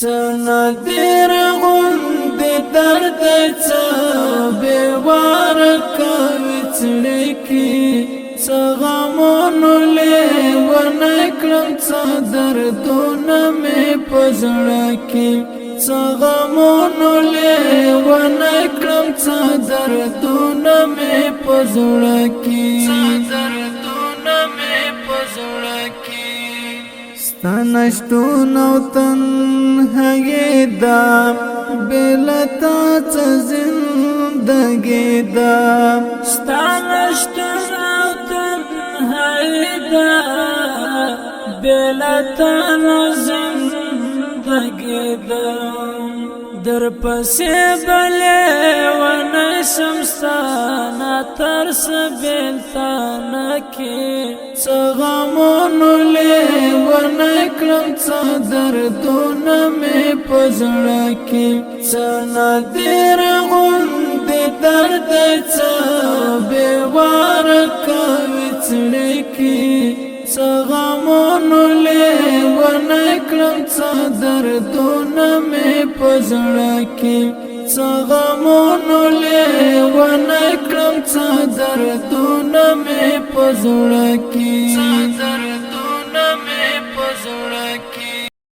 نادر غند درد بیوار کوي څړکی غمونو لیون کړم دردونه مې په زړه کې غمونو لیون کړم دردونه مې په زړه کې ستنشتون او تنهایی دا بلتا زندگی دا ستنشتون او تنهایی دا بلتا زندگی دا در پسی بلی ونشم ستانا ترس بلتانا کی غمونو لیون کړم دردونه مې په زړه کې نادر غند درد بیوار کوي څړکی غمونو لیون کړم دردونه مې په زړه کې غمونو لیون کړم دردونه مې په زړه کې